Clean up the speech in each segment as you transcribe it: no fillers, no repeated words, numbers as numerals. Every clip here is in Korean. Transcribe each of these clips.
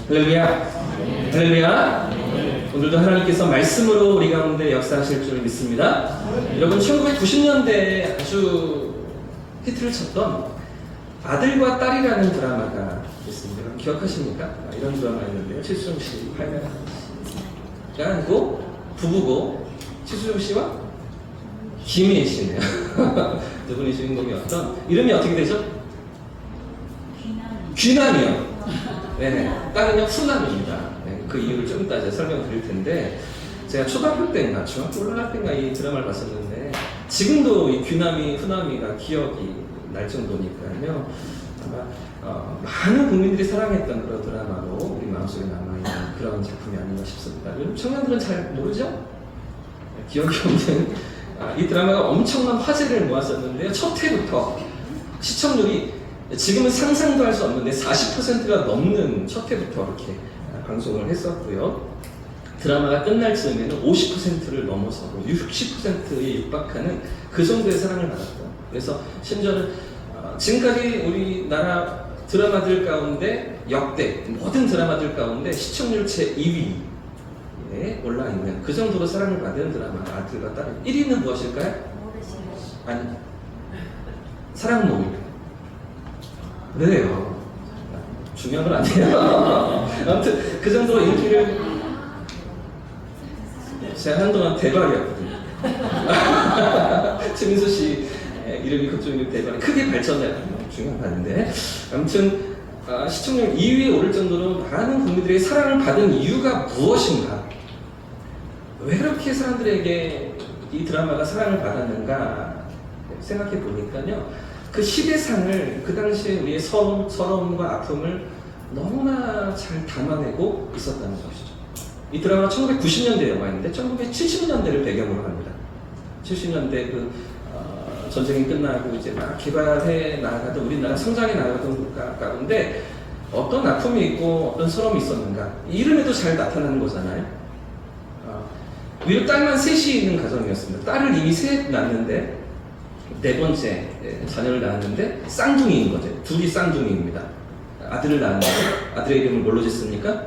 할렐루야. 할렐루야. 오늘도 하나님께서 말씀으로 우리 가운데 역사하실 줄 믿습니다. 여러분 1990년대에 아주 히트를 쳤던 아들과 딸이라는 드라마가 있습니다. 기억하십니까? 이런 드라마였는데요. 최수종 씨 활약가 아니고 부부고 최수종 씨와 김희애 씨네요. 두 분이 주인공이었던 이름이 어떻게 되죠? 귀남이요. 네, 딸은요 후남입니다. 네, 그 이유를 좀 이따 설명드릴 텐데 제가 초등학교 때인가 중학교 올라갈 때인가 이 드라마를 봤었는데 지금도 이 귀남이 후남이가 기억이 날 정도니까요. 아마 많은 국민들이 사랑했던 그런 드라마로 우리 마음속에 남아있는 그런 작품이 아닌가 싶습니다. 청년들은 잘 모르죠? 네, 기억이 없는 이 드라마가 엄청난 화제를 모았었는데요. 첫 회부터 시청률이 지금은 상상도 할 수 없는데 40%가 넘는 첫 회부터 이렇게 방송을 했었고요. 드라마가 끝날 즈음에는 50%를 넘어서고 60%에 육박하는 그 정도의 사랑을 받았던. 그래서 심지어는 지금까지 우리나라 드라마들 가운데 역대 모든 드라마들 가운데 시청률 제2위에 올라있는 그 정도로 사랑을 받은 드라마 아들과 딸. 1위는 무엇일까요? 아니, 사랑 모임. 그래요. 중요한 건 아니에요. 아무튼 그 정도로 인기를 제가 한동안 대박이었거든요. 최민수 씨 이름이 그쪽이 대박이 크게 발전해요. 중요한 반인데 아무튼 시청률 2위에 오를 정도로 많은 국민들의 사랑을 받은 이유가 무엇인가? 왜 그렇게 사람들에게 이 드라마가 사랑을 받았는가 생각해 보니까요. 그 시대상을 그 당시에 우리의 서러움과 아픔을 너무나 잘 담아내고 있었다는 것이죠. 이 드라마가 1990년대 영화인데 1970년대를 배경으로 합니다. 70년대 그 전쟁이 끝나고 이제 막 개발해 나가던 우리나라 성장해 나가던 국가 가운데 어떤 아픔이 있고 어떤 서러움이 있었는가 이름에도 잘 나타나는 거잖아요. 위로 딸만 셋이 있는 가정이었습니다. 딸을 이미 셋 낳았는데 네 번째 자녀를 낳았는데 쌍둥이인 거죠. 둘이 쌍둥이입니다. 아들을 낳았는데 아들의 이름을 뭘로 짓습니까?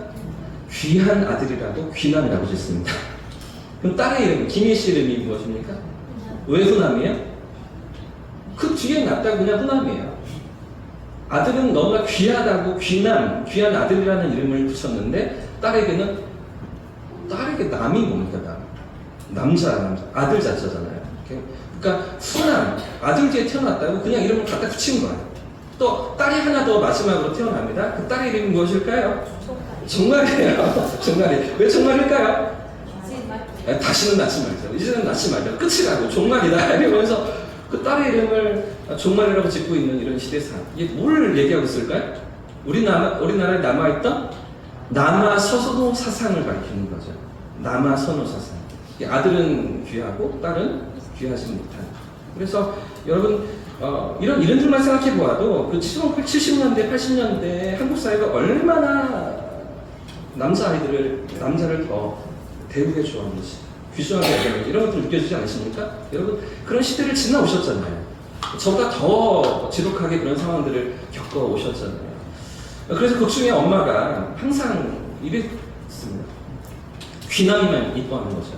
귀한 아들이라고 귀남이라고 짓습니다. 그럼 딸의 이름 김희애 씨 이름이 무엇입니까? 왜 후남이에요? 그 뒤에 낳았다고 그냥 후남이에요. 아들은 너무나 귀하다고 귀남, 귀한 아들이라는 이름을 붙였는데 딸에게 남이 뭡니까? 남자, 아들 자체잖아요. 그러니까 후남, 아들 뒤에 태어났다고 그냥 이름을 갖다 붙인 거예요. 또 딸이 하나 더 마지막으로 태어납니다. 그 딸의 이름이 무엇일까요? 종말이에요. 종말이. 왜 종말일까요? 다시는 낳지 말자. 이제는 낳지 말자. 끝이라고. 종말이다. 이러면서 그 딸의 이름을 종말이라고 짓고 있는 이런 시대상. 이게 뭘 얘기하고 있을까요? 우리나라에 남아있던 남아선호 사상을 밝히는 거죠. 남아선호 사상. 아들은 귀하고 딸은 귀하지 못한. 그래서 여러분 이런 이름들만 생각해 보아도 그 70년대, 80년대 한국 사회가 얼마나 남자를 더 대우해 주었는지, 귀중하게 여겼는지 이런 것들 느껴지지 않으십니까? 여러분 그런 시대를 지나오셨잖아요. 저보다 더 지독하게 그런 상황들을 겪어 오셨잖아요. 그래서 그 중에 엄마가 항상 이랬습니다. 귀남이만 이뻐하는 거죠.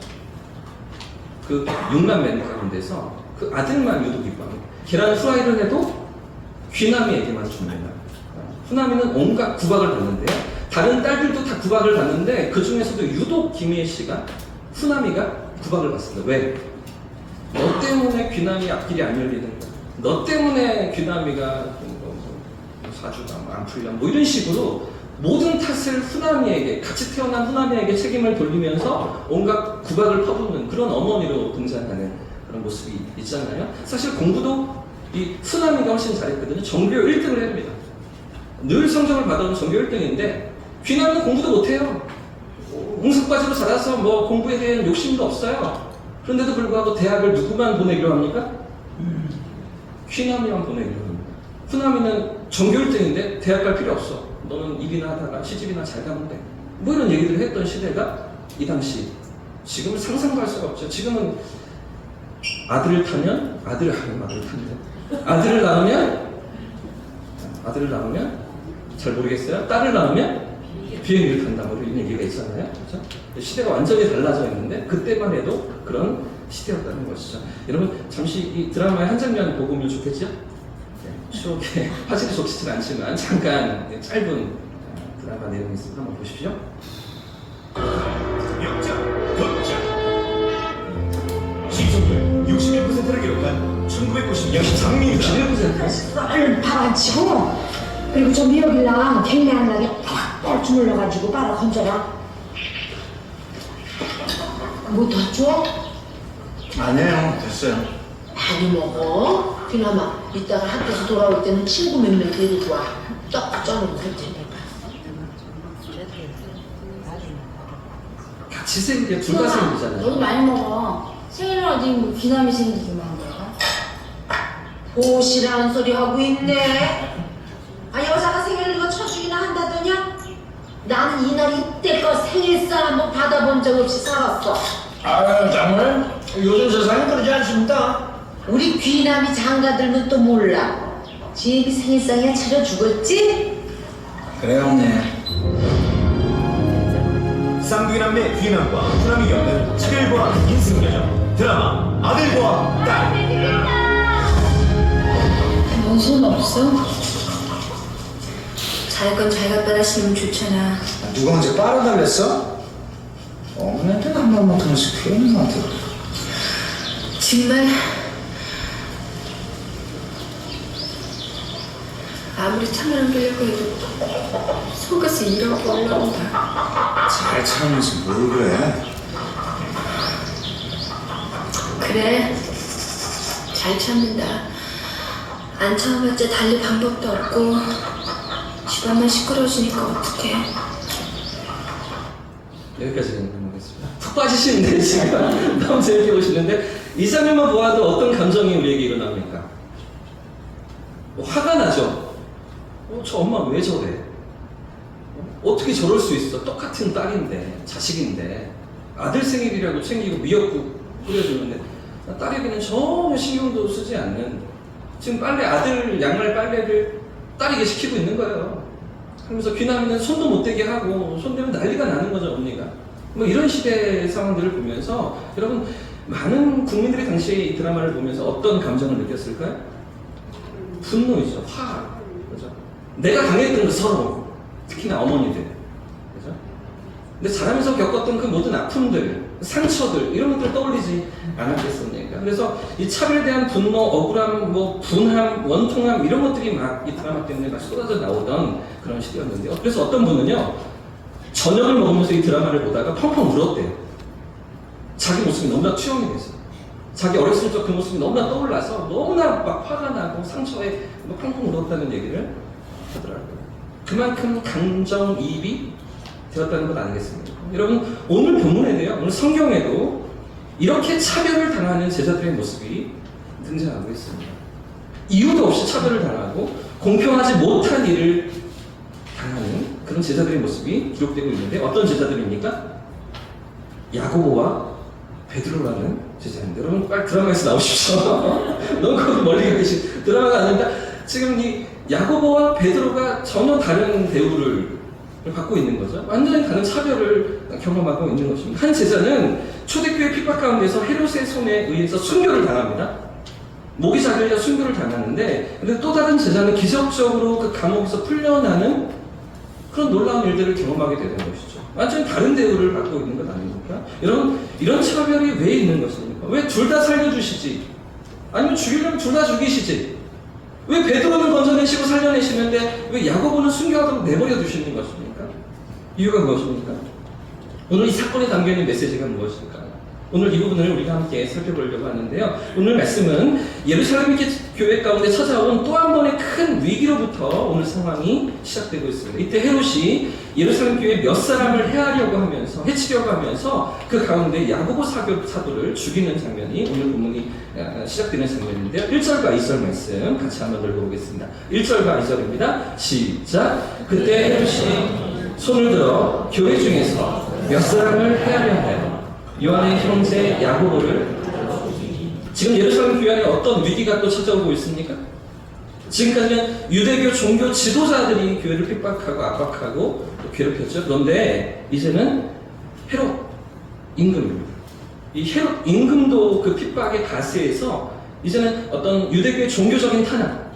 그 6남매 가운데서 그 아들만 유독 이뻐합니다. 계란 후라이를 해도 귀남이에게만 줍니다. 후남이는 온갖 구박을 받는데요. 다른 딸들도 다 구박을 받는데 그 중에서도 유독 김희애 씨가 후남이가 구박을 받습니다. 왜? 너 때문에 귀남이 앞길이 안 열리는 거야. 너 때문에 귀남이가 사주가 안 풀려. 뭐 이런 식으로 모든 탓을 후남이에게, 같이 태어난 후남이에게 책임을 돌리면서 온갖 구박을 퍼붓는 그런 어머니로 등장하는 그런 모습이 있잖아요. 사실 공부도 이 후남이가 훨씬 잘했거든요. 전교 1등을 합니다. 늘 성적을 받아온 전교 1등인데 귀남이는 공부도 못해요. 응습과지로 자라서 뭐 공부에 대한 욕심도 없어요. 그런데도 불구하고 대학을 누구만 보내기로 합니까? 귀남이만 보내기로 합니다. 후남이는 전교 1등인데 대학 갈 필요 없어. 너는 일이나 하다가 시집이나 잘 가면 돼. 뭐 이런 얘기들을 했던 시대가 이 당시. 지금은 상상도 할 수가 없죠. 지금은 아들을 타면 아들을 낳으면 잘 모르겠어요. 딸을 낳으면 비행기를 탄다 뭐 이런 얘기가 있잖아요. 그렇죠? 시대가 완전히 달라져 있는데 그때만 해도 그런 시대였다는 것이죠. 여러분 잠시 이 드라마의 한 장면 보고 오면 좋겠죠? 네, 추억에 화질이 좋지는 않지만 잠깐 짧은 드라마 내용이 있습니다. 한번 보십시오. 역작, 격작 시청률 61%를 기록한 1990년 장미입니다. 11%. 쌀 팔아치고 그리고 저 미역이랑 갱내 안 나게 팍팍 주물러가지고 빨아 건져라. 뭐 더 줘? 아니에요, 됐어요. 많이 먹어. 그나마 이따가 학교에서 돌아올 때는 친구 몇 명 데리고 와. 떡 쪄놓고 갈 테니까. 같이 생겨 둘 다 생기잖아요. 너도 많이 먹어. 생일은 어디 뭐 귀남이 생기기만 한 거야? 보시라는 소리 하고 있네. 아 여자가 생일을 이거 쳐주기나 한다더냐? 나는 이날 이때껏 생일상 한번 받아본 적 없이 살았어. 아유, 정말? 요즘 세상이 그러지 않습니다. 우리 귀남이 장가들면 또 몰라. 지혜비 생일상이야 차려 죽었지? 그래요, 언니. 쌍둥이남매 귀남과 후남이 겪는 7일과 인생여정 드라마 아들과 딸. 넌 손 없어? 잘 건 자기가 빨아시면 좋잖아. 누가 언제 빨아달랬어? 어머니한테 한 번만 더 시켜, 나한테. 정말 아무리 참을 안 끼려고 해도 속옷이 이렇게 올라온다. 잘 참으면서 뭘 그래? 그래, 잘 참는다. 안 참아봤자 달릴 방법도 없고 집안만 시끄러워지니까 어떡해. 여기까지 넘어가겠습니다. 푹 빠지시는데 지금 너무 재밌게 보시는데 이 장면만 보아도 어떤 감정이 우리에게 일어납니까? 뭐 화가 나죠. 저 엄마 왜 저래? 어떻게 저럴 수 있어? 똑같은 딸인데, 자식인데 아들 생일이라고 챙기고 미역국 끓여주는데 딸에게는 전혀 신경도 쓰지 않는, 지금 빨래, 아들 양말 빨래를 딸에게 시키고 있는 거예요. 그러면서 귀남이는 손도 못 대게 하고 손대면 난리가 나는 거죠, 언니가. 뭐 이런 시대 상황들을 보면서 여러분 많은 국민들이 당시에 이 드라마를 보면서 어떤 감정을 느꼈을까요? 분노이죠. 화. 그죠? 내가 당했던 그 서러움. 특히나 어머니들. 그죠? 근데 자라면서 겪었던 그 모든 아픔들, 상처들, 이런 것들을 떠올리지 않았겠습니까? 그래서 이 차별에 대한 분노, 억울함, 뭐 분함, 원통함, 이런 것들이 막 이 드라마 때문에 막 쏟아져 나오던 그런 시대였는데요. 그래서 어떤 분은요, 저녁을 먹으면서 이 드라마를 보다가 펑펑 울었대요. 자기 모습이 너무나 투영이 돼서. 자기 어렸을 적 그 모습이 너무나 떠올라서 너무나 막 화가 나고 상처에 막 펑펑 울었다는 얘기를 하더라고요. 그만큼 감정이입이 되었다는 것 아니겠습니까? 여러분, 오늘 본문에도요, 오늘 성경에도 이렇게 차별을 당하는 제자들의 모습이 등장하고 있습니다. 이유도 없이 차별을 당하고 공평하지 못한 일을 당하는 그런 제자들의 모습이 기록되고 있는데 어떤 제자들입니까? 야고보와 베드로라는 제자인데, 여러분 빨리 드라마에서 나오십시오. 너무 거기 멀리 가 계신 드라마가 아닙니다. 지금 이 야고보와 베드로가 전혀 다른 대우를 받고 있는 거죠. 완전히 다른 차별을 경험하고 있는 것입니다. 한 제자는 초대교회 핍박 가운데서 헤롯의 손에 의해서 순교를 당합니다. 목이 잘려 순교를 당하는데, 근데 또 다른 제자는 기적적으로 그 감옥에서 풀려나는 그런 놀라운 일들을 경험하게 되는 것이죠. 완전히 다른 대우를 받고 있는 것 아닙니까? 여러분, 이런 차별이 왜 있는 것입니까? 왜 둘 다 살려주시지? 아니면 죽이려면 둘 다 죽이시지? 왜 베드로는 건져내시고 살려내시는데 왜 야고보는 순교하도록 내버려 두시는 것입니까? 이유가 무엇입니까? 오늘 이 사건에 담겨있는 메시지가 무엇일까요? 오늘 이 부분을 우리가 함께 살펴보려고 하는데요. 오늘 말씀은 예루살렘 교회 가운데 찾아온 또 한 번의 큰 위기로부터 오늘 상황이 시작되고 있습니다. 이때 헤롯이 예루살렘 교회 몇 사람을 해하려고 하면서, 해치려고 하면서 그 가운데 야고보 사도를 죽이는 장면이 오늘 본문이 시작되는 장면인데요. 1절과 2절 말씀 같이 한번 읽어보겠습니다. 1절과 2절입니다. 시작. 그때 헤롯이 손을 들어 교회 중에서 몇 사람을 해하려 하여 요한의 형제 야고보를, 지금 예루살렘 교회 안에 어떤 위기가 또 찾아오고 있습니까? 지금까지는 유대교 종교 지도자들이 교회를 핍박하고 압박하고 또 괴롭혔죠. 그런데 이제는 헤롯 임금입니다. 이 헤롯 임금도 그 핍박의 가세에서 이제는 어떤 유대교의 종교적인 탄압,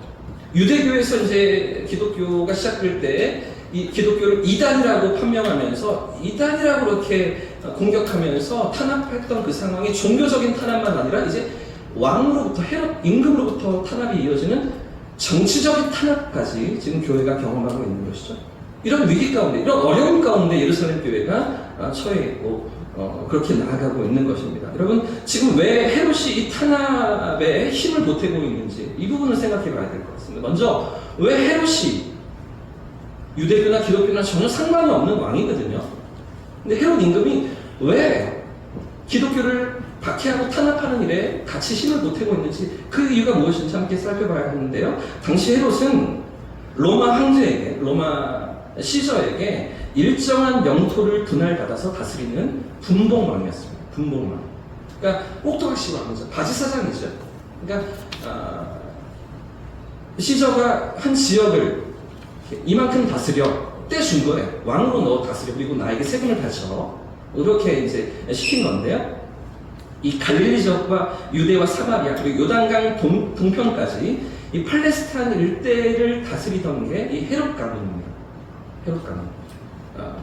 유대교에서 이제 기독교가 시작될 때 이 기독교를 이단이라고 판명하면서 이단이라고 그렇게 공격하면서 탄압했던 그 상황이 종교적인 탄압만 아니라 이제 왕으로부터 헤롯 임금으로부터 탄압이 이어지는 정치적인 탄압까지 지금 교회가 경험하고 있는 것이죠. 이런 위기 가운데, 이런 어려움 가운데 예루살렘 교회가 처해 있고 그렇게 나아가고 있는 것입니다. 여러분, 지금 왜 헤롯이 이 탄압에 힘을 보태고 있는지 이 부분을 생각해 봐야 될 것 같습니다. 먼저 왜 헤롯이 유대교나 기독교나 전혀 상관이 없는 왕이거든요. 근데 헤롯 임금이 왜 기독교를 박해하고 탄압하는 일에 같이 힘을 보태고 있는지 그 이유가 무엇인지 함께 살펴봐야 하는데요. 당시 헤롯은 로마 황제에게, 로마 시저에게 일정한 영토를 분할받아서 다스리는 분봉왕이었습니다. 분봉왕. 그러니까 꼭두각시 왕이죠. 바지사장이죠. 그러니까 시저가 한 지역을 이만큼 다스려 떼준 거예요. 왕으로 너 다스려. 그리고 나에게 세금을 바쳐. 이렇게 이제 시킨 건데요. 이 갈릴리 지역과 유대와 사마리아 그리고 요단강 동편까지 이 팔레스타인 일대를 다스리던 게 이 헤롯 가문입니다. 헤롯 가문.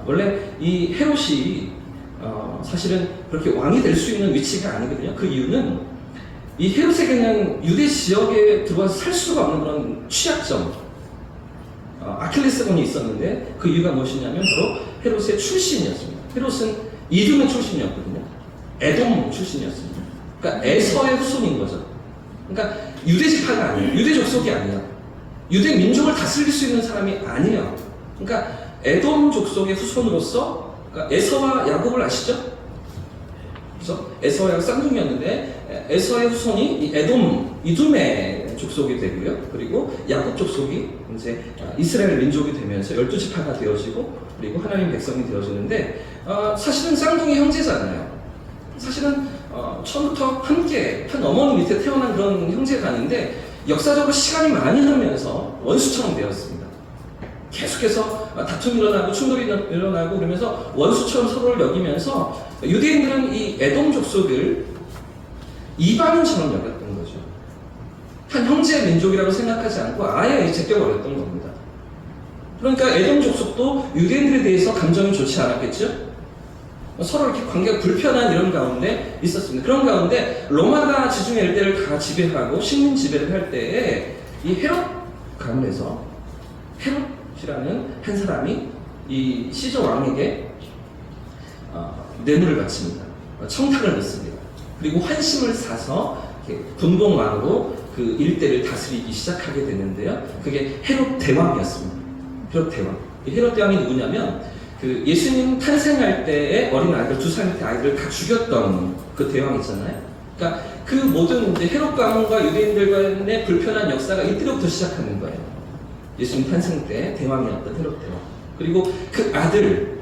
원래 이 헤롯이 사실은 그렇게 왕이 될 수 있는 위치가 아니거든요. 그 이유는 이 헤롯에게는 유대 지역에 들어와서 살 수가 없는 그런 취약점, 아킬레스건이 있었는데 그 이유가 무엇이냐면 바로 헤롯의 출신이었습니다. 헤롯은 이두메 출신이었거든요. 에돔 출신이었습니다. 그러니까 에서의 후손인 거죠. 그러니까 유대 지파가 아니에요. 유대 족속이 아니에요. 유대 민족을 다스릴 수 있는 사람이 아니에요. 그러니까 에돔 족속의 후손으로서 그러니까 에서와 야곱을 아시죠? 그래서 에서와 야곱 쌍둥이였는데 에서의 후손이 이 에돔 이두메 족속이 되고요. 그리고 야곱 족속이 이제 이스라엘 민족이 되면서 12지파가 되어지고 그리고 하나님 백성이 되어지는데 사실은 쌍둥이 형제잖아요. 사실은 처음부터 함께 한 어머니 밑에 태어난 그런 형제가 아닌데 역사적으로 시간이 많이 흐르면서 원수처럼 되었습니다. 계속해서 다툼이 일어나고 충돌이 일어나고 그러면서 원수처럼 서로를 여기면서 유대인들은 이 에돔 족속을 이방인처럼 여겼던 거죠. 한 형제 민족이라고 생각하지 않고 아예 제껴버렸던 겁니다. 그러니까 에돔 족속도 유대인들에 대해서 감정이 좋지 않았겠죠? 서로 이렇게 관계가 불편한 이런 가운데 있었습니다. 그런 가운데 로마가 지중해 일대를 다 지배하고 식민 지배를 할 때에 이 헤롯 가문에서 헤롯이라는 한 사람이 이 시저 왕에게 뇌물을 바칩니다. 청탁을 넣습니다. 그리고 환심을 사서 분봉왕으로 그 일대를 다스리기 시작하게 되는데요. 그게 헤롯 대왕이었습니다. 헤롯 대왕. 이 헤롯 대왕이 누구냐면 그 예수님 탄생할 때의 어린 아이들, 2살 밑에 아이들을 다 죽였던 그 대왕 있잖아요. 그러니까 그 모든 이제 헤롯 가문과 유대인들 간의 불편한 역사가 이때부터 시작하는 거예요. 예수님 탄생 때 대왕이었던 헤롯 대왕. 그리고 그 아들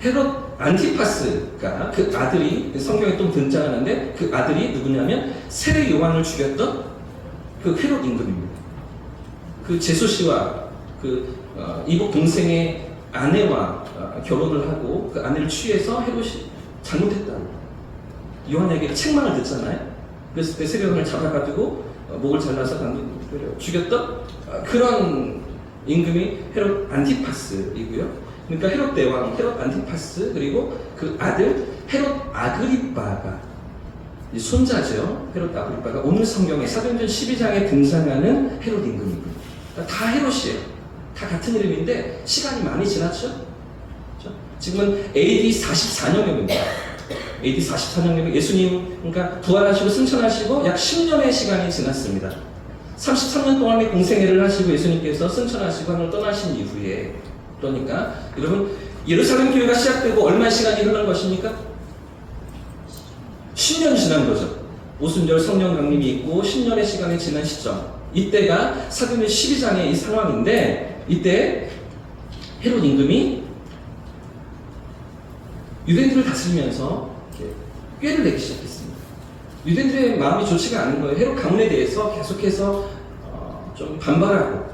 헤롯 안티파스가 그 아들이 성경에 또 등장하는데 그 아들이 누구냐면 세례 요한을 죽였던 그 헤롯 임금입니다. 그 제수 씨와 그 이복 동생의 아내와 결혼을 하고 그 아내를 취해서 헤롯이 잘못했다고 요한에게 책망을 듣잖아요. 그랬을 때 세례 요한을 잡아가지고 목을 잘라서 죽였던 그런 임금이 헤롯 안티파스이고요. 그러니까 헤롯 대왕, 헤롯 안티파스 그리고 그 아들 헤롯 아그리빠가 손자죠. 헤롯 아그리빠가 오늘 성경에 사도행전 12장에 등장하는 헤롯 임금이고요. 그러니까 다 헤롯이에요. 다 같은 이름인데 시간이 많이 지났죠? 그렇죠? 지금은 AD 44년경입니다. AD 44년경 예수님 그러니까 부활하시고 승천하시고 약 10년의 시간이 지났습니다. 33년 동안의 공생애를 하시고 예수님께서 승천하시고 하늘을 떠나신 이후에 그러니까 여러분 예루살렘 교회가 시작되고 얼마 시간이 흐른 것입니까? 10년 지난 거죠. 오순절 성령 강림이 있고 10년의 시간이 지난 시점. 이때가 사도행전 12장의 이 상황인데 이때 헤롯 임금이 유대인들을 다스리면서 꾀를 내기 시작했습니다. 유대인들의 마음이 좋지가 않은 거예요. 헤롯 가문에 대해서 계속해서 좀 반발하고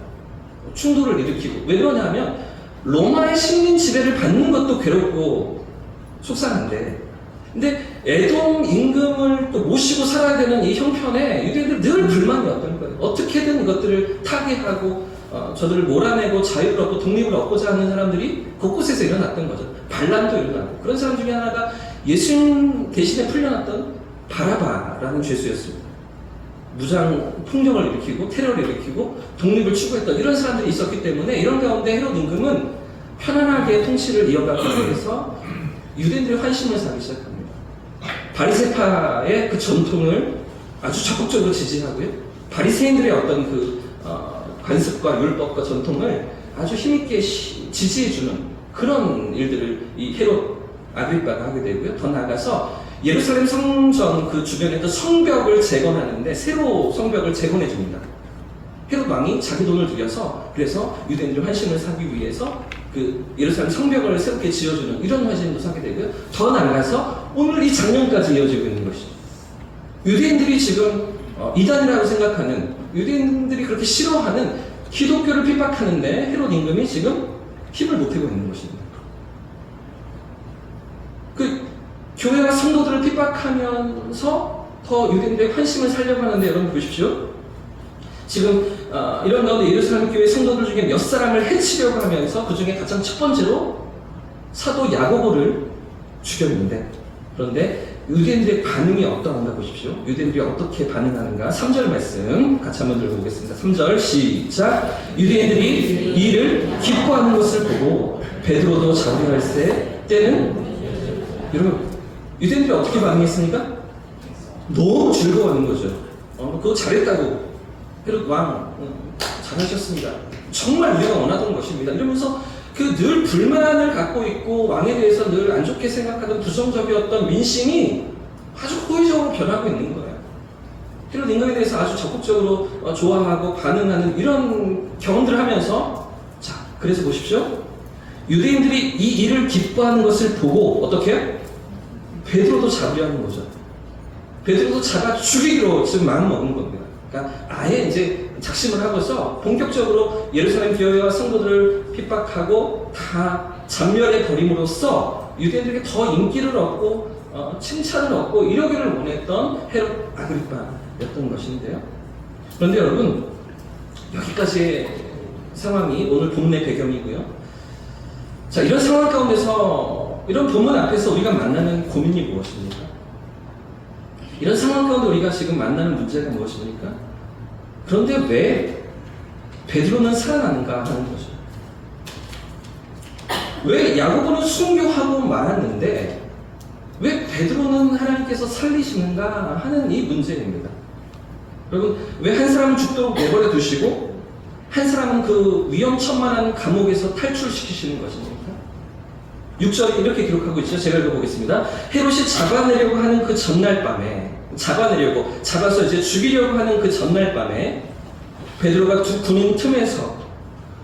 충돌을 일으키고, 왜 그러냐면 로마의 식민 지배를 받는 것도 괴롭고 속상한데, 근데 에돔 임금을 또 모시고 살아야 되는 이 형편에 유대인들 늘 불만이었던 거예요. 어떻게든 이것들을 타개하고 저들을 몰아내고 자유를 얻고 독립을 얻고자 하는 사람들이 곳곳에서 일어났던 거죠. 반란도 일어나고, 그런 사람 중에 하나가 예수님 대신에 풀려났던 바라바라는 죄수였습니다. 무장 폭력을 일으키고 테러를 일으키고 독립을 추구했던 이런 사람들이 있었기 때문에, 이런 가운데 헤롯 임금은 편안하게 통치를 이어가기 위해서 유대인들의 환심을 사기 시작합니다. 바리새파의 그 전통을 아주 적극적으로 지지하고요, 바리새인들의 어떤 그 관습과 율법과 전통을 아주 힘있게 지지해주는 그런 일들을 이 헤롯 아그리빠가 하게 되고요. 더 나아가서 예루살렘 성전 그 주변에 도 성벽을 재건하는데 새로 성벽을 재건해 줍니다. 헤롯 왕이 자기 돈을 들여서, 그래서 유대인들 환심을 사기 위해서 그 예루살렘 성벽을 새롭게 지어주는 이런 환심도 사게 되고요. 더 나아가서 오늘 이 장면까지 이어지고 있는 것이죠. 유대인들이 지금 이단이라고 생각하는, 유대인들이 그렇게 싫어하는 기독교를 핍박하는데 헤롯 임금이 지금 힘을 못 빼고 있는 것입니다. 그 교회와 성도들을 핍박하면서 더 유대인들의 환심을 살려고 하는데, 여러분 보십시오. 지금 이런 가운데 예루살렘 교회 성도들 중에 몇 사람을 해치려고 하면서 그 중에 가장 첫 번째로 사도 야고보를 죽였는데, 그런데 유대인들의 반응이 어떠한가 보십시오. 유대인들이 어떻게 반응하는가. 3절 말씀 같이 한번 들어보겠습니다. 3절 시작. 유대인들이 이 일을 기뻐하는 것을 보고 베드로도 자비할세 때는, 여러분 유대인들이 어떻게 반응했습니까? 너무 즐거워하는 거죠. 그거 잘했다고, 헤롯 왕 잘하셨습니다, 정말 우리가 원하던 것입니다, 이러면서 그 늘 불만을 갖고 있고 왕에 대해서 늘 안 좋게 생각하던 부정적이었던 민심이 아주 호의적으로 변하고 있는 거예요. 헤롯 임금에 대해서 아주 적극적으로 좋아하고 반응하는 이런 경험들을 하면서, 자, 그래서 보십시오. 유대인들이 이 일을 기뻐하는 것을 보고 어떻게 해요? 베드로도 잡으려는 거죠. 베드로도 잡아 죽이기로 지금 마음 먹은 겁니다. 그러니까 아예 이제 작심을 하고서 본격적으로 예루살렘 교회와 성도들을 핍박하고 다 잔멸해 버림으로써 유대인들에게 더 인기를 얻고 칭찬을 얻고 이러기를 원했던 헤롯 아그리빠였던 것인데요. 그런데 여러분, 여기까지의 상황이 오늘 본문의 배경이고요. 자, 이런 상황 가운데서, 이런 본문 앞에서 우리가 만나는 고민이 무엇입니까? 이런 상황 가운데 우리가 지금 만나는 문제가 무엇입니까? 그런데 왜 베드로는 살아나는가 하는 거죠. 왜 야고보는 순교하고 말았는데 왜 베드로는 하나님께서 살리시는가 하는 이 문제입니다. 여러분, 왜 한 사람은 죽도록 내버려 두시고 한 사람은 그 위험천만한 감옥에서 탈출시키시는 것입니까? 6절에 이렇게 기록하고 있죠. 제가 읽어보겠습니다. 헤롯이 잡아내려고 하는 그 전날 밤에, 잡아서 이제 죽이려고 하는 그 전날 밤에 베드로가 두 군인 틈에서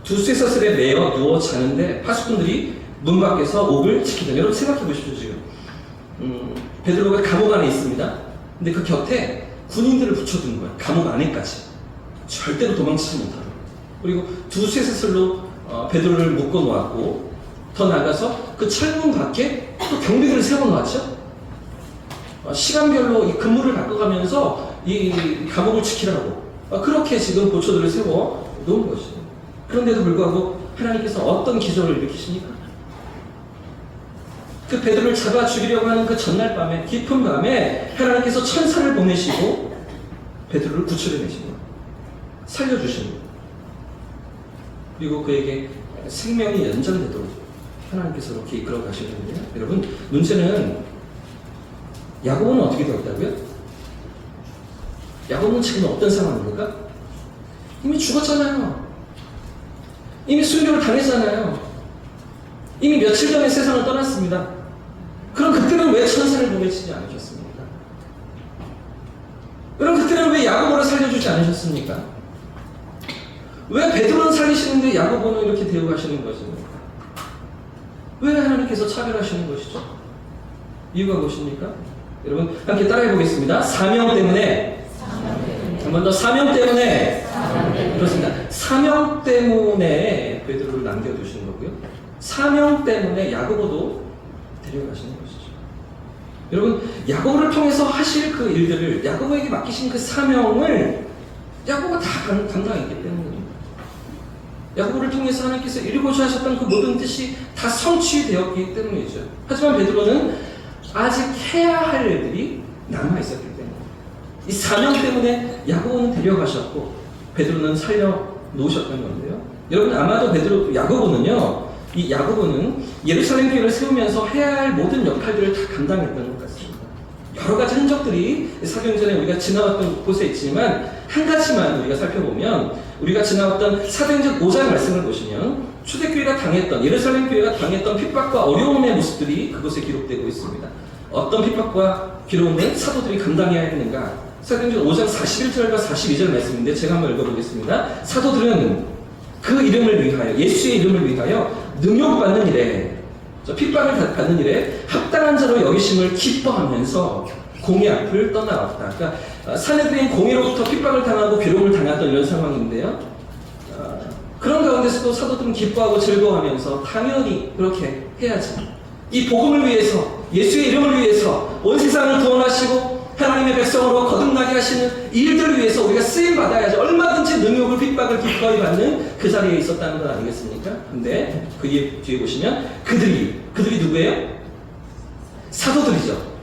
두 쇠사슬에 매어 누워 자는데 파수꾼들이 문 밖에서 옥을 지키던. 여러분 생각해 보십시오. 지금 베드로가 감옥 안에 있습니다. 근데 그 곁에 군인들을 붙여둔 거예요. 감옥 안에까지. 절대로 도망치지 못하도록. 그리고 두 쇠사슬로 베드로를 묶어 놓았고, 더 나가서 그 철문 밖에 또 경비들을 세워놓았죠. 시간별로 이 근무를 바꿔가면서 이 감옥을 지키라고 그렇게 지금 보초들을 세워 놓은 것이죠. 그런데도 불구하고 하나님께서 어떤 기적을 일으키십니까? 그 베드로를 잡아 죽이려고 하는 그 전날 밤에, 깊은 밤에 하나님께서 천사를 보내시고 베드로를 구출해내십니다. 살려주십니다. 그리고 그에게 생명이 연장되도록 하나님께서 이렇게 이끌어 가시는데요. 여러분, 문제는 야고보는 어떻게 되었다고요? 야고보는 지금 어떤 상황입니까? 이미 죽었잖아요. 이미 순교를 당했잖아요. 이미 며칠 전에 세상을 떠났습니다. 그럼 그때는 왜 천사를 보내시지 않으셨습니까? 그럼 그때는 왜 야고보를 살려주지 않으셨습니까? 왜 베드로는 살리시는데 야고보는 이렇게 대우하시는 것입니까? 왜 하나님께서 차별하시는 것이죠? 이유가 무엇입니까? 여러분 함께 따라해 보겠습니다. 사명 때문에. 한 번 더, 사명 때문에. 그렇습니다. 사명 때문에 베드로를 남겨두신 거고요. 사명 때문에 야고보도 데려가시는 것이죠. 여러분, 야고보를 통해서 하실 그 일들을, 야고보에게 맡기신 그 사명을 야고보가 다 감당했기 때문입니다. 야고보를 통해서 하나님께서 이루고자 하셨던 그 모든 뜻이 다 성취되었기 때문이죠. 하지만 베드로는 아직 해야 할 일들이 남아있었기 때문에 이 사명 때문에 야고보는 데려가셨고 베드로는 살려 놓으셨던 건데요. 여러분, 아마도 이 야고보는 예루살렘 교회를 세우면서 해야 할 모든 역할들을 다 감당했던 것 같습니다. 여러 가지 흔적들이 사도행전에 우리가 지나왔던 곳에 있지만 한 가지만 우리가 살펴보면, 우리가 지나왔던 사도행전 5장 말씀을 보시면 초대교회가 당했던, 예루살렘 교회가 당했던 핍박과 어려움의 모습들이 그곳에 기록되고 있습니다. 어떤 핍박과 괴로움을 사도들이 감당해야 했는가? 사도행전 5장 41절과 42절 말씀인데 제가 한번 읽어보겠습니다. 사도들은 그 이름을 위하여, 예수의 이름을 위하여 능욕받는 일에, 핍박을 받는 일에 합당한 자로 여기심을 기뻐하면서 공의 앞을 떠나왔다. 그러니까 사내들인 공의로부터 핍박을 당하고 괴로움을 당했던 이런 상황인데요. 그런 가운데서도 사도들은 기뻐하고 즐거워하면서 당연히 그렇게 해야지. 이 복음을 위해서, 예수의 이름을 위해서 온 세상을 구원하시고 하나님의 백성으로 거듭나게 하시는 일들을 위해서 우리가 쓰임받아야지. 얼마든지 능욕을, 핍박을 기꺼이 받는 그 자리에 있었다는 것 아니겠습니까? 근데 그 뒤에 보시면 그들이 누구예요? 사도들이죠.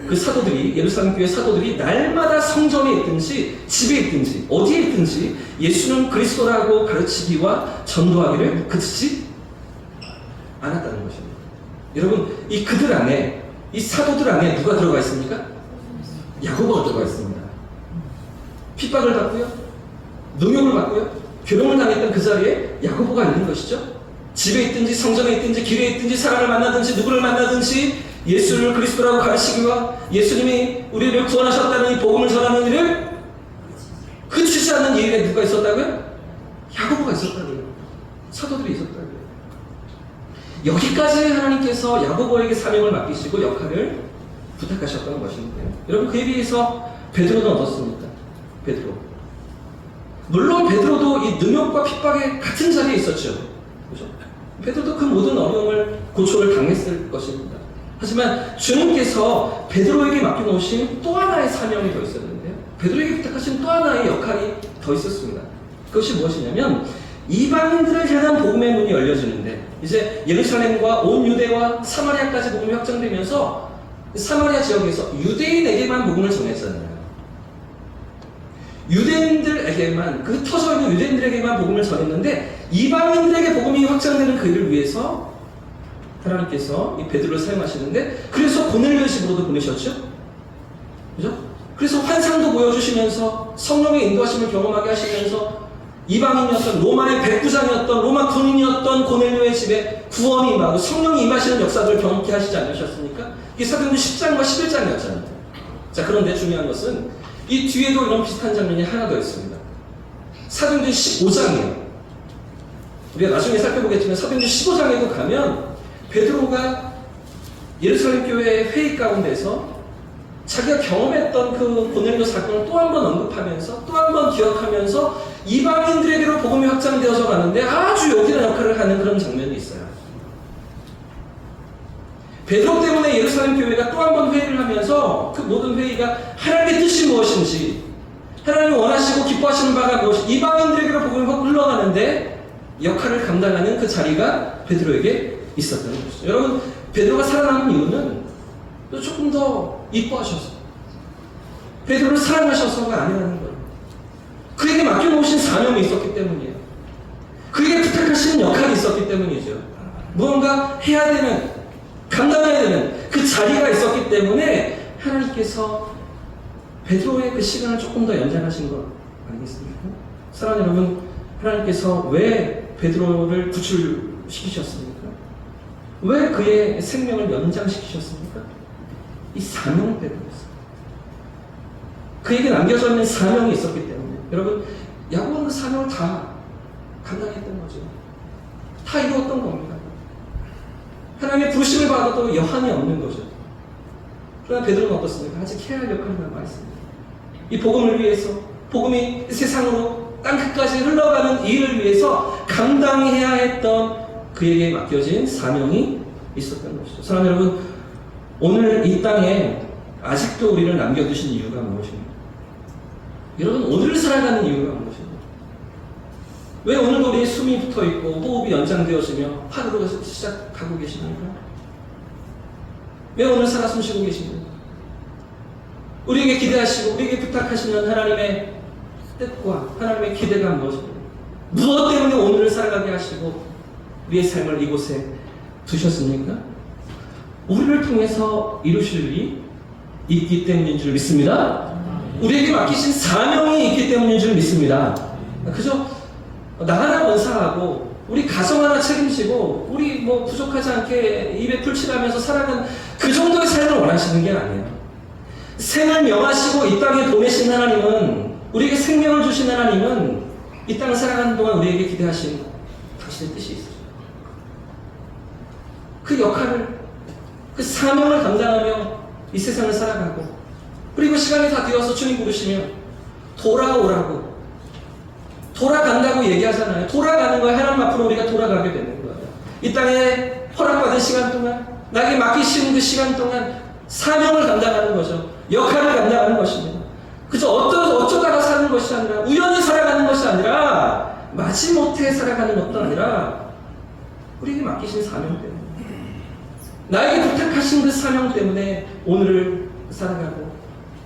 그 사도들이, 예루살렘 교회 사도들이 날마다 성전에 있든지 집에 있든지 어디에 있든지 예수는 그리스도라고 가르치기와 전도하기를 그치지 않았다는 것입니다. 여러분, 이 그들 안에, 이 사도들 안에 누가 들어가 있습니까? 야고보가 들어가 있습니다. 핍박을 받고요, 능욕을 받고요, 괴로움을 당했던 그 자리에 야고보가 있는 것이죠. 집에 있든지 성전에 있든지 길에 있든지 사람을 만나든지 누구를 만나든지 예수를 그리스도라고 가르치기와 예수님이 우리를 구원하셨다는 이 복음을 전하는 일을 그치지 않는 일에 누가 있었다고요? 야고보가 있었다고요. 사도들이 있었다고요. 여기까지 하나님께서 야고보에게 사명을 맡기시고 역할을 부탁하셨던 것인데요. 여러분, 그에 비해서 베드로는 어떻습니까? 베드로. 물론 베드로도 이 능욕과 핍박의 같은 자리에 있었죠. 그죠? 베드로도 그 모든 어려움을, 고초를 당했을 것입니다. 하지만 주님께서 베드로에게 맡겨놓으신 또 하나의 사명이 더 있었는데요. 베드로에게 부탁하신 또 하나의 역할이 더 있었습니다. 그것이 무엇이냐면 이방인들을 향한 복음의 문이 열려지는데, 이제 예루살렘과 온 유대와 사마리아까지 복음이 확장되면서 사마리아 지역에서 유대인에게만 복음을 전했잖아요. 유대인들에게만, 그 흩어져 있는 유대인들에게만 복음을 전했는데 이방인들에게 복음이 확장되는 그 일을 위해서 하나님께서 이 베드로를 사용하시는데, 그래서 고넬료의 집으로도 보내셨죠? 그죠? 그래서 환상도 보여주시면서 성령의 인도하심을 경험하게 하시면서 이방인이었던, 로마의 백부장이었던, 로마 군인이었던 고넬료의 집에 구원이 임하고 성령이 임하시는 역사들을 경험케 하시지 않으셨습니까? 이게 사도행전 10장과 11장이었잖아요. 자, 그런데 중요한 것은 이 뒤에도 이런 비슷한 장면이 하나 더 있습니다. 사도행전 15장이에요. 우리가 나중에 살펴보겠지만 사도행전 15장에도 가면 베드로가 예루살렘 교회의 회의 가운데서 자기가 경험했던 그 고넬료 사건을 또 한 번 언급하면서 또 한 번 기억하면서 이방인들에게로 복음이 확장되어서 가는데 아주 요긴한 역할을 하는 그런 장면이 있어요. 베드로 때문에 예루살렘 교회가 또 한 번 회의를 하면서 그 모든 회의가 하나님의 뜻이 무엇인지, 하나님이 원하시고 기뻐하시는 바가 무엇인지, 이방인들에게로 복음이 흘러가는데 역할을 감당하는 그 자리가 베드로에게 있었던 것이죠. 여러분, 베드로가 살아남은 이유는 또 조금 더 이뻐하셔서, 베드로를 사랑하셔서가 아니라는 거예요. 그에게 맡겨놓으신 사명이 있었기 때문이에요. 그에게 부탁하시는 역할이 있었기 때문이죠. 무언가 해야 되는, 감당해야 되는 그 자리가 있었기 때문에 하나님께서 베드로의 그 시간을 조금 더 연장하신 것 아니겠습니까? 사랑하는 여러분, 하나님께서 왜 베드로를 구출시키셨습니까? 왜 그의 생명을 연장시키셨습니까? 이 사명 때문이었어요. 그에게 남겨져 있는 사명이 있었기 때문에. 여러분, 야고보는 그 사명을 다 감당했던 거죠. 다 이루었던 겁니다. 하나님의 부르심을 받아도 여한이 없는 거죠. 그러나 베드로는 어떻습니까? 아직 해야 할 역할이 남아있습니다. 이 복음을 위해서, 복음이 세상으로 땅끝까지 흘러가는 일을 위해서 감당해야 했던 그에게 맡겨진 사명이 있었던 것이죠. 사랑하는 여러분, 오늘 이 땅에 아직도 우리를 남겨두신 이유가 무엇입니까? 여러분, 오늘을 살아가는 이유가 무엇입니까? 왜 오늘도 우리의 숨이 붙어있고 호흡이 연장되어지며 하루가 시작하고 계십니까? 왜 오늘 살아 숨쉬고 계십니까? 우리에게 기대하시고 우리에게 부탁하시는 하나님의 뜻과 하나님의 기대가 무엇입니까? 무엇 때문에 오늘을 살아가게 하시고 우리의 삶을 이곳에 두셨습니까? 우리를 통해서 이루실 일이 있기 때문인 줄 믿습니다. 우리에게 맡기신 사명이 있기 때문인 줄 믿습니다. 그저 나 하나 원사하고 우리 가정 하나 책임지고 우리 뭐 부족하지 않게 입에 풀칠하면서 살아가는 그 정도의 삶을 원하시는 게 아니에요. 생을 명하시고 이 땅에 보내신 하나님은, 우리에게 생명을 주신 하나님은 이 땅을 살아가는 동안 우리에게 기대하신 당신의 뜻이 있어요. 그 역할을, 그 사명을 감당하며 이 세상을 살아가고, 그리고 시간이 다 되어서 주님 부르시며 돌아오라고, 돌아간다고 얘기하잖아요. 돌아가는 거예요. 하나님 앞으로 우리가 돌아가게 되는 거예요. 이 땅에 허락받은 시간 동안, 나에게 맡기신 그 시간 동안 사명을 감당하는 거죠. 역할을 감당하는 것입니다. 그저 어쩌다가 사는 것이 아니라, 우연히 살아가는 것이 아니라, 마지못해 살아가는 것도 아니라, 우리에게 맡기신 사명 때문에, 나에게 부탁하신 그 사명 때문에 오늘을 살아가고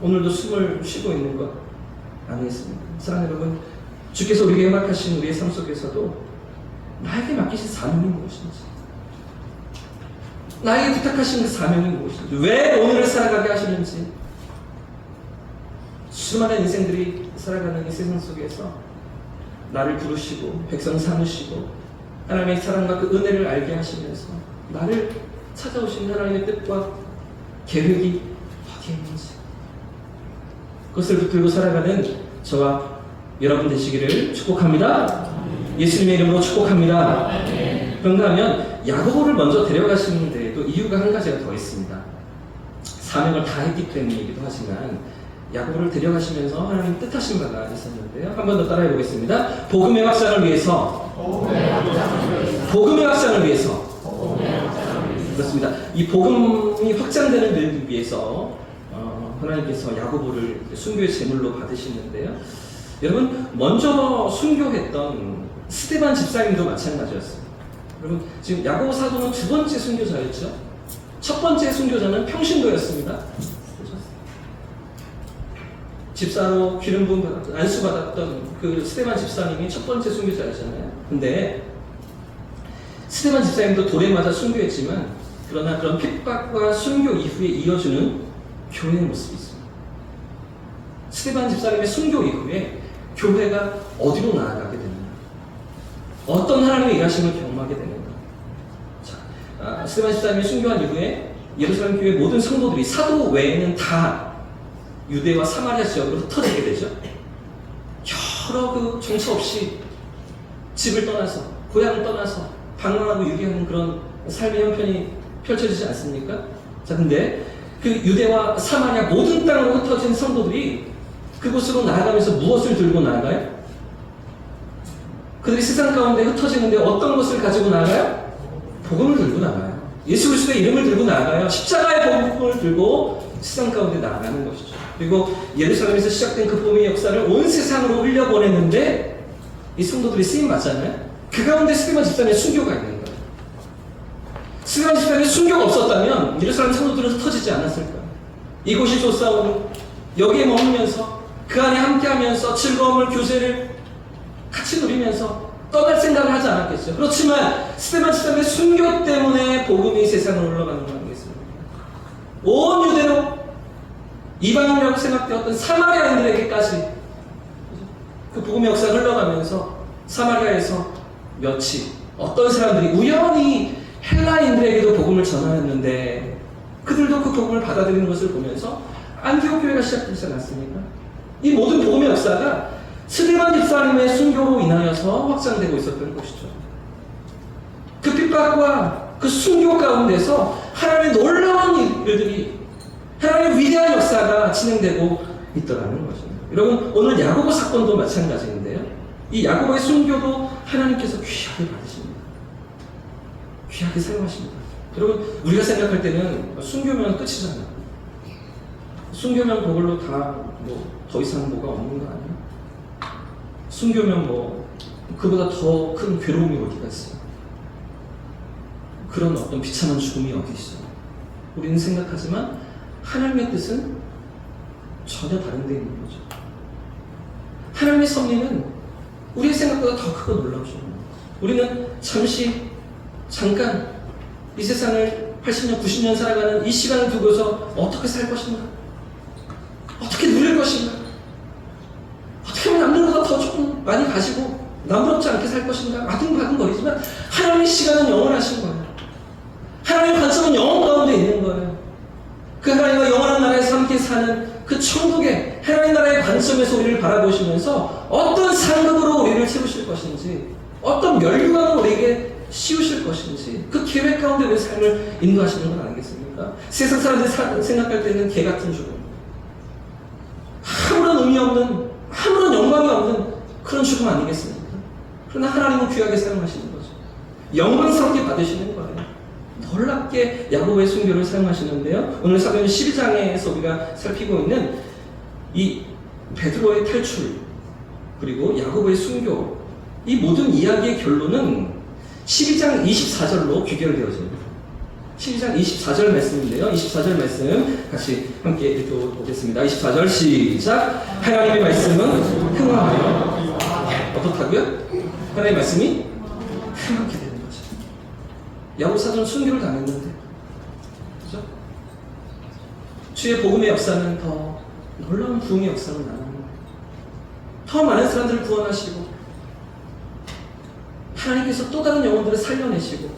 오늘도 숨을 쉬고 있는 것 아니겠습니까? 사랑하는 여러분, 주께서 우리에게 허락하신 우리의 삶 속에서도 나에게 맡기신 사명이 무엇인지, 나에게 부탁하신 그 사명이 무엇인지, 왜 오늘을 살아가게 하시는지, 수많은 인생들이 살아가는 이 세상 속에서 나를 부르시고 백성 삼으시고 하나님의 사랑과 그 은혜를 알게 하시면서 나를 찾아오신 하나님의 뜻과 계획이 어디에 있는지, 그것을 붙들고 살아가는 저와 여러분 되시기를 축복합니다. 예수님의 이름으로 축복합니다. 그런가 하면 야고보를 먼저 데려가시는 데에도 이유가 한 가지가 더 있습니다. 사명을 다 했기 때문이기도 하지만 야고보를 데려가시면서 하나님 뜻하신 바가 있었는데요. 한 번 더 따라해 보겠습니다. 복음의 확산을 위해서, 복음의 확산을 위해서, 그렇습니다. 이 복음이 확장되는 데를 위해서 하나님께서 야고보를 순교의 제물로 받으시는데요. 여러분, 먼저 순교했던 스데반 집사님도 마찬가지였어요. 여러분, 지금 야고보 사도는 두 번째 순교자였죠. 첫 번째 순교자는 평신도였습니다. 집사로 기름 부음 받았던, 안수 받았던 그 스데반 집사님이 첫 번째 순교자였잖아요. 근데 스데반 집사님도 돌에 맞아 순교했지만, 그러나 그런 핍박과 순교 이후에 이어주는 교회의 모습이 있습니다. 스데반 집사님의 순교 이후에 교회가 어디로 나아가게 되는가? 어떤 하나님의 일하심을 경험하게 되는가? 자, 스데반 집사님이 순교한 이후에 예루살렘 교회 모든 성도들이 사도 외에는 다 유대와 사마리아 지역으로 흩어지게 되죠. 여러 그 정처 없이 집을 떠나서, 고향을 떠나서 방황하고 유기하는 그런 삶의 형편이 펼쳐지지 않습니까? 자, 근데 그 유대와 사마리아 모든 땅으로 흩어진 성도들이 그곳으로 나아가면서 무엇을 들고 나아가요? 그들이 세상 가운데 흩어지는데 어떤 것을 가지고 나아가요? 복음을 들고 나아가요. 예수 그리스도의 이름을 들고 나아가요. 십자가의 복음을 들고 세상 가운데 나아가는 것이죠. 그리고 예루살렘에서 시작된 그 복음의 역사를 온 세상으로 흘려보내는데 이 성도들이 쓰임 받잖아요. 그 가운데 스데반 집사님의 순교가 있는 거예요. 스데반 집사님의 순교가 없었다면 예루살렘 성도들은 흩어지지 않았을 거예요. 이곳이 솟아오는, 여기에 머물면서 그 안에 함께하면서 즐거움을, 교제를 같이 누리면서 떠날 생각을 하지 않았겠죠. 그렇지만 스데반 집사님의 순교 때문에 복음이 세상으로 흘러가는 거 아니겠습니까? 온 유대로 이방인이라고 생각되었던 사마리아인들에게까지 그 복음의 역사가 흘러가면서 사마리아에서 며칠 어떤 사람들이 우연히 헬라인들에게도 복음을 전하였는데 그들도 그 복음을 받아들이는 것을 보면서 안디옥 교회가 시작되지 않았습니까? 이 모든 복음의 역사가 스데반 집사님의 순교로 인하여서 확장되고 있었던 것이죠. 그 핍박과 그 순교 가운데서 하나님의 놀라운 일들이, 하나님의 위대한 역사가 진행되고 있더라는 것입니다. 여러분, 오늘 야고보 사건도 마찬가지인데요. 이 야고보의 순교도 하나님께서 귀하게 받으십니다. 귀하게 사용하십니다. 여러분, 우리가 생각할 때는 순교면 끝이잖아요. 순교면 그걸로 다 더 이상 뭐가 없는 거 아니야? 순교면 그보다 더 큰 괴로움이 어디가 있어요? 그런 어떤 비참한 죽음이 어디 있어요? 우리는 생각하지만 하나님의 뜻은 전혀 다른 데 있는 거죠. 하나님의 섭리는 우리의 생각보다 더 크고 놀라우죠. 우리는 잠깐 이 세상을 80년, 90년 살아가는 이 시간을 두고서 어떻게 살 것인가? 어떻게 누릴 것인가? 어떻게 하면 남들보다 더 조금 많이 가지고 남부럽지 않게 살 것인가? 아둥바둥거리지만 하나님의 시간은 영원하신 거예요. 하나님의 관점은 영원 가운데 있는 거예요. 그 하나님과 영원한 나라에서 함께 사는 그 천국의 하나님 나라의 관점에서 우리를 바라보시면서 어떤 상급으로 우리를 채우실 것인지, 어떤 멸류관을 우리에게 씌우실 것인지, 그 계획 가운데 우리의 삶을 인도하시는 건 아니겠습니까? 세상 사람들이 생각할 때는 개 같은 죽음, 아무런 의미 없는, 아무런 영광이 없는 그런 죽음 아니겠습니까? 그러나 하나님은 귀하게 사용하시는 거죠. 영광스럽게 받으시는 거예요. 놀랍게 야고보의 순교를 사용하시는데요. 오늘 사도행 12장에서 우리가 살피고 있는 이 베드로의 탈출, 그리고 야고보의 순교, 이 모든 이야기의 결론은 12장 24절로 귀결되어집니다. 12장 24절 말씀인데요. 24절 말씀 같이 함께 읽어보겠습니다. 24절 시작. 하나님의 말씀은 흥하여 어떻다고요? 하나님의 말씀이 흥하게 되는 거죠. 야고보 사도는 순교를 당했는데, 그죠? 주의 복음의 역사는 더 놀라운 부흥의 역사를 나누는 거예요. 더 많은 사람들을 구원하시고 하나님께서 또 다른 영혼들을 살려내시고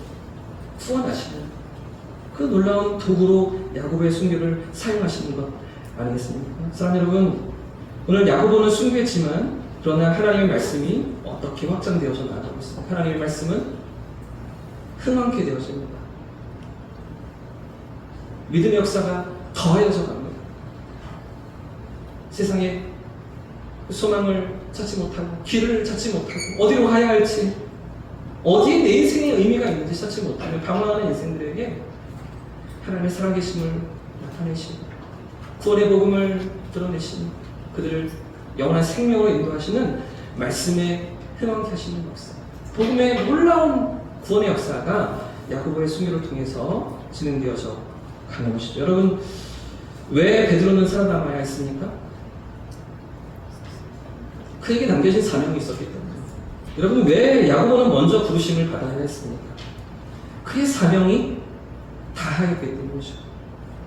구원하시는 그 놀라운 도구로 야고보의 순교를 사용하시는 것 아니겠습니까? 사랑 여러분, 오늘 야고보는 순교했지만 그러나 하나님의 말씀이 어떻게 확장되어져 나가고 있습니다. 하나님의 말씀은 흥왕케 되어집니다. 믿음의 역사가 더해져 갑니다. 세상에 소망을 찾지 못하고 길을 찾지 못하고 어디로 가야 할지, 어디에 내 인생의 의미가 있는지 찾지 못하며 방황하는 인생들에게 하나님의 살아계심을 나타내시고 구원의 복음을 드러내시고 그들을 영원한 생명으로 인도하시는 말씀에 흥왕케 하시는 역사, 복음의 놀라운 구원의 역사가 야고보의 순교를 통해서 진행되어져 가는 것이죠. 여러분, 왜 베드로는 살아남아야 했습니까? 그에게 남겨진 사명이 있었기 때문에. 여러분, 왜 야고보는 먼저 부르심을 받아야 했습니까? 그의 사명이 다하였기 때문이죠.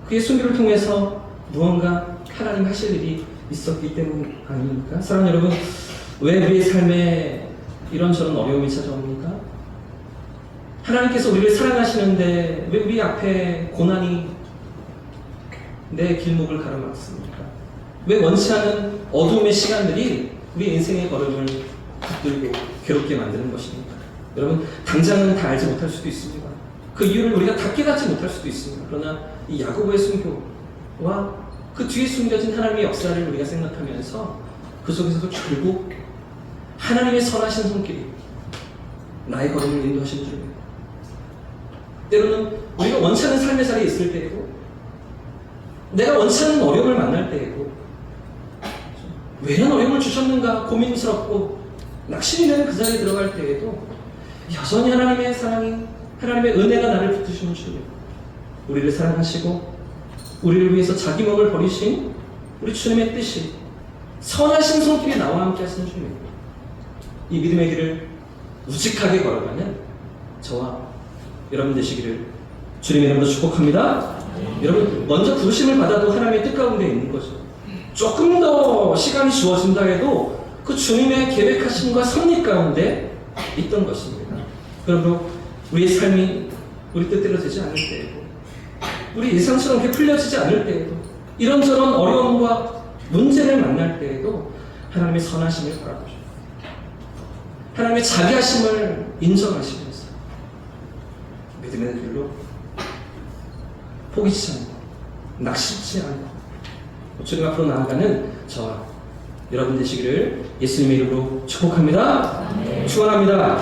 그의 순교를 통해서 무언가 하나님 하실 일이 있었기 때문 아닙니까? 사랑하는 여러분, 왜 우리의 삶에 이런저런 어려움이 찾아옵니까? 하나님께서 우리를 사랑하시는데 왜 우리 앞에 고난이 내 길목을 가로막습니까? 왜 원치 않은 어두움의 시간들이 우리 인생의 걸음을 붙들고 괴롭게 만드는 것입니까? 여러분, 당장은 다 알지 못할 수도 있습니다. 그 이유를 우리가 다 깨닫지 못할 수도 있습니다. 그러나 이 야고보의 순교와 그 뒤에 숨겨진 하나님의 역사를 우리가 생각하면서 그 속에서도 결국 하나님의 선하신 손길이 나의 걸음을 인도하시는 줄입니다. 때로는 우리가 원치 않는 삶의 자리에 있을 때이고, 내가 원치 않는 어려움을 만날 때이고, 왜 이런 어려움을 주셨는가 고민스럽고 낙심이 되는 그 자리에 들어갈 때에도 여전히 하나님의 사랑이, 하나님의 은혜가 나를 붙드시는 주님, 우리를 사랑하시고 우리를 위해서 자기 몸을 버리신 우리 주님의 뜻이 선하신 손길이 나와 함께 하시는 주님, 이 믿음의 길을 우직하게 걸어가는 저와 여러분 되시기를 주님의 이름으로 축복합니다. 여러분, 먼저 부르심을 받아도 하나님의 뜻 가운데 있는 거죠. 조금 더 시간이 주어진다 해도 그 주님의 계획하심과 섭리 가운데 있던 것입니다. 그러므로 우리의 삶이 우리 뜻대로 되지 않을 때에도, 우리 예상처럼 이렇게 풀려지지 않을 때에도, 이런저런 어려움과 문제를 만날 때에도 하나님의 선하심을 바라보죠. 하나님의 자비하심을 인정하시면서 믿음의 길로 포기치 않고 낙심치 않고 주님 앞으로 나아가는 저와 여러분 되시기를 예수님의 이름으로 축복합니다. 축원합니다.